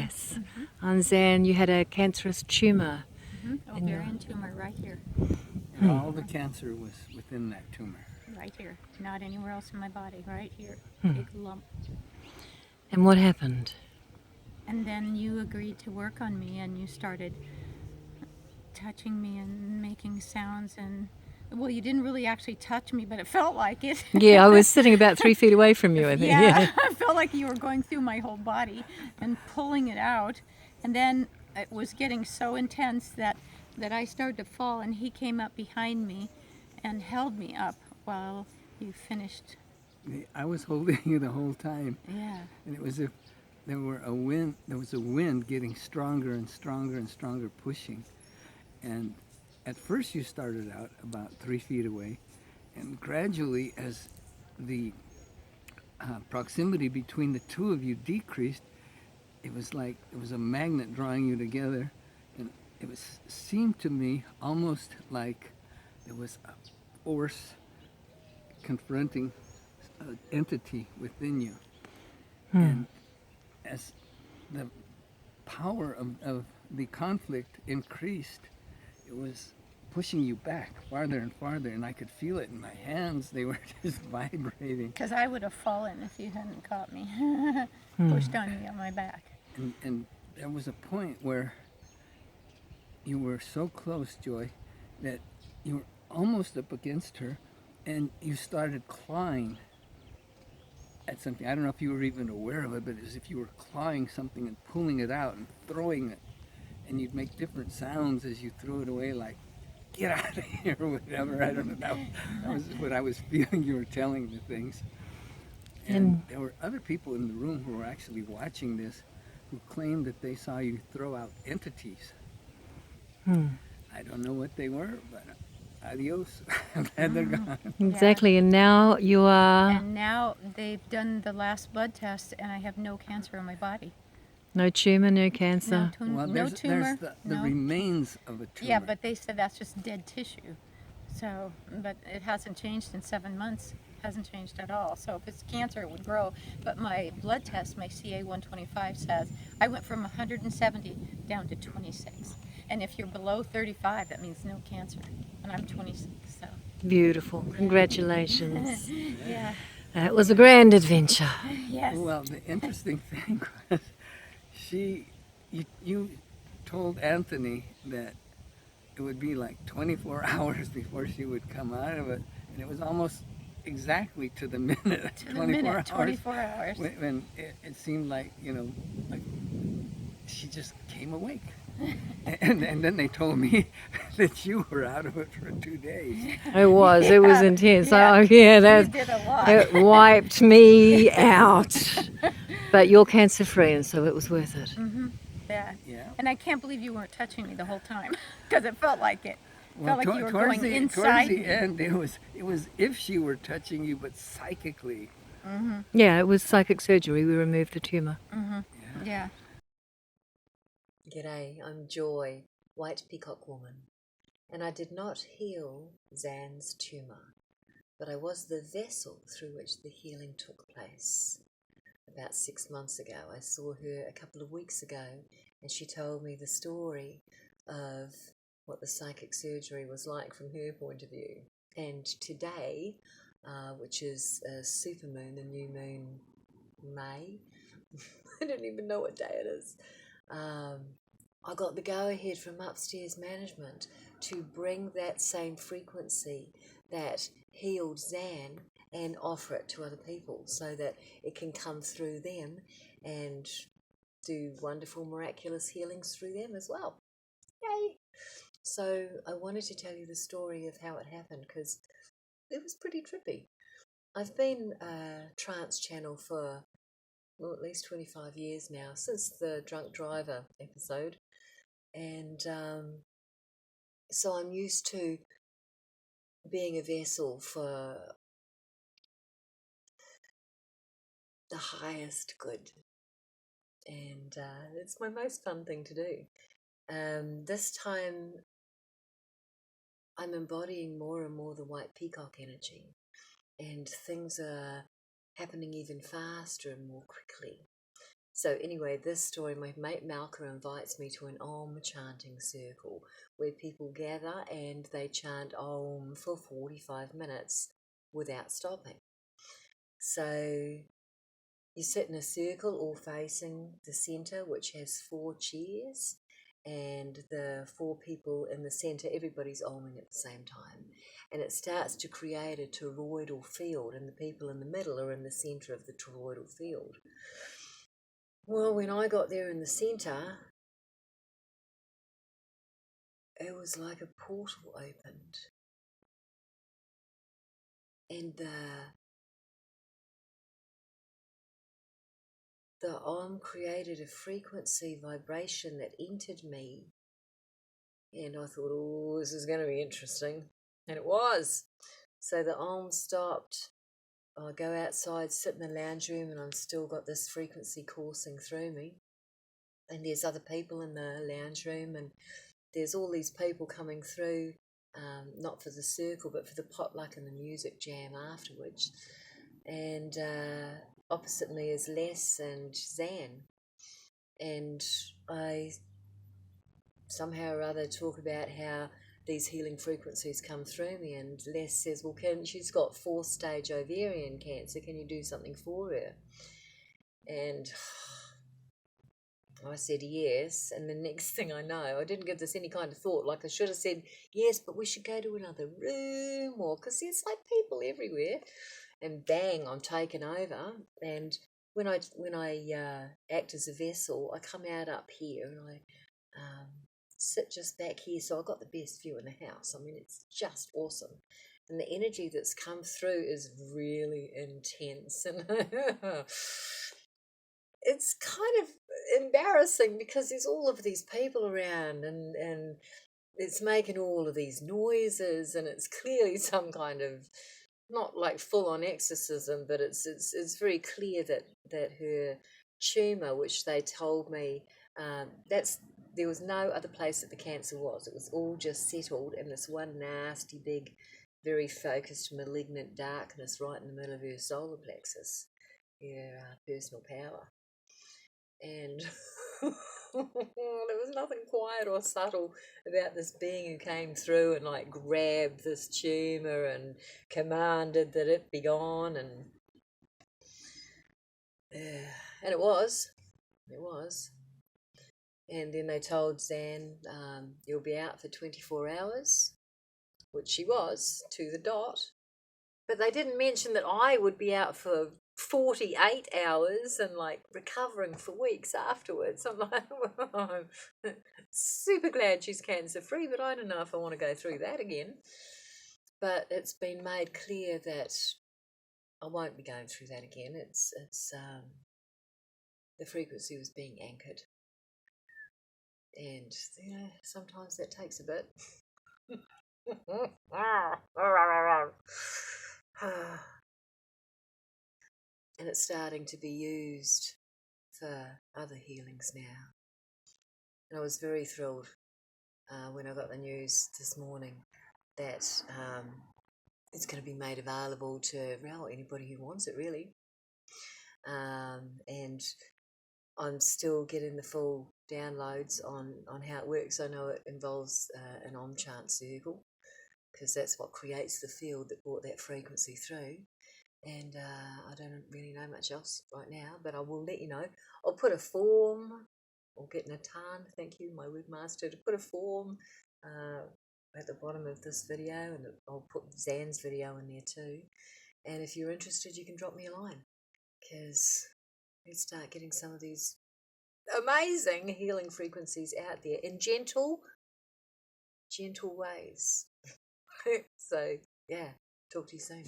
Yes. And then you had a cancerous tumour. Ovarian tumor right here. And all the cancer was within that tumor. Right here. Not anywhere else in my body. Right here. Big lump. And what happened? And then you agreed to work on me and you started touching me and making sounds and well, you didn't really actually touch me, but it felt like it. Yeah, I was sitting about 3 feet away from you, I think. Yeah, I felt like you were going through my whole body and pulling it out. And then it was getting so intense that I started to fall, and he came up behind me and held me up while you finished. I was holding you the whole time, Yeah. and it was if there was a wind getting stronger and stronger and stronger, pushing. And at first you started out about 3 feet away, and gradually as the proximity between the two of you decreased, it was like it was a magnet drawing you together, and seemed to me almost like there was a force confronting an entity within you. And as the power of the conflict increased, it was pushing you back farther and farther, and I could feel it in my hands. They were just vibrating. Because I would have fallen if you hadn't caught me, pushed on me on my back. And there was a point where you were so close, Joy, that you were almost up against her, and you started clawing at something. I don't know if you were even aware of it, but as if you were clawing something and pulling it out and throwing it. And you'd make different sounds as you threw it away, like, get out of here, or whatever. I don't know. That was what I was feeling you were telling the things. And there were other people in the room who were actually watching this who claimed that they saw you throw out entities. I don't know what they were, but adios. I'm glad they're gone. Exactly, and now you are And now they've done the last blood test, and I have no cancer in my body. no tumour, no cancer. Well, No tumor. there's the no. remains of a tumor. Yeah, but they said that's just dead tissue. So, but it hasn't changed in 7 months. Hasn't changed at all. So if it's cancer, it would grow. But my blood test, my CA-125 says I went from 170 down to 26. And if you're below 35, that means no cancer. And I'm 26, so. Beautiful. Congratulations. Yeah. That was a grand adventure. Yes. Well, the interesting thing was you told Anthony that it would be like 24 hours before she would come out of it, and it was almost exactly to the minute. To the minute, 24 hours. When it seemed like like she just came awake. And then they told me that you were out of it for 2 days. It was intense. Yeah. Oh, yeah, You that did a lot. it wiped me out. But you're cancer free, and so it was worth it. Yeah. Yeah. And I can't believe you weren't touching me the whole time because it felt like it. Well, Felt like you were towards going the inside towards the me. end, it was if she were touching you, but psychically. Yeah, it was psychic surgery. We removed the tumour. Yeah. G'day, I'm Joy, White Peacock Woman, and I did not heal Zan's tumour, but I was the vessel through which the healing took place. About 6 months ago, I saw her a couple of weeks ago, and she told me the story of what the psychic surgery was like from her point of view. And today, which is a supermoon, a new moon, May, I don't even know what day it is. I got the go-ahead from upstairs management to bring that same frequency that healed Zan and offer it to other people so that it can come through them and do wonderful, miraculous healings through them as well. Yay! So I wanted to tell you the story of how it happened because it was pretty trippy. I've been a trance channel for at least 25 years now, since the drunk driver episode. And so I'm used to being a vessel for the highest good. And it's my most fun thing to do. This time I'm embodying more and more the white peacock energy. And things are happening even faster and more quickly. So anyway, this story, my mate Malka invites me to an Om chanting circle where people gather and they chant Om for 45 minutes without stopping. So you sit in a circle all facing the centre, which has 4 chairs, and the 4 people in the centre, everybody's oming at the same time. And it starts to create a toroidal field, and the people in the middle are in the centre of the toroidal field. Well, when I got there in the centre, it was like a portal opened, and the Om created a frequency vibration that entered me, and I thought, oh, this is going to be interesting, and it was. So the Om stopped. I go outside, sit in the lounge room, and I'm still got this frequency coursing through me, and there's other people in the lounge room, and there's all these people coming through, not for the circle, but for the potluck and the music jam afterwards. And opposite me is Les and Zan. And I somehow or other talk about how these healing frequencies come through me. And Les says, well, she's got 4th stage ovarian cancer. Can you do something for her? And I said yes, and the next thing I know, I didn't give this any kind of thought. Like I should have said yes, but we should go to another room, or because there's like people everywhere. And bang, I'm taken over. And when I act as a vessel, I come out up here and I sit just back here. So I got the best view in the house. I mean, it's just awesome. And the energy that's come through is really intense, and it's kind of embarrassing because there's all of these people around, and it's making all of these noises, and it's clearly some kind of, not like full on exorcism, but it's very clear that her tumor, which they told me, there was no other place that the cancer was. It was all just settled in this one nasty big, very focused malignant darkness right in the middle of her solar plexus, her personal power. And there was nothing quiet or subtle about this being who came through and like grabbed this tumor and commanded that it be gone, and it was. And then they told Zan, you'll be out for 24 hours, which she was to the dot. But they didn't mention that I would be out for 48 hours and like recovering for weeks afterwards. I'm like, well, I'm super glad she's cancer free, but I don't know if I want to go through that again. But it's been made clear that I won't be going through that again. It's the frequency was being anchored, and sometimes that takes a bit. And it's starting to be used for other healings now. And I was very thrilled when I got the news this morning that it's going to be made available to anybody who wants it, really. And I'm still getting the full downloads on how it works. I know it involves an Om chant circle, because that's what creates the field that brought that frequency through. And I don't really know much else right now, but I will let you know. I'll put a form, or get Natan, thank you, my webmaster, to put a form at the bottom of this video, and I'll put Zan's video in there too. And if you're interested, you can drop me a line, because let's start getting some of these amazing healing frequencies out there in gentle ways. So, yeah, talk to you soon.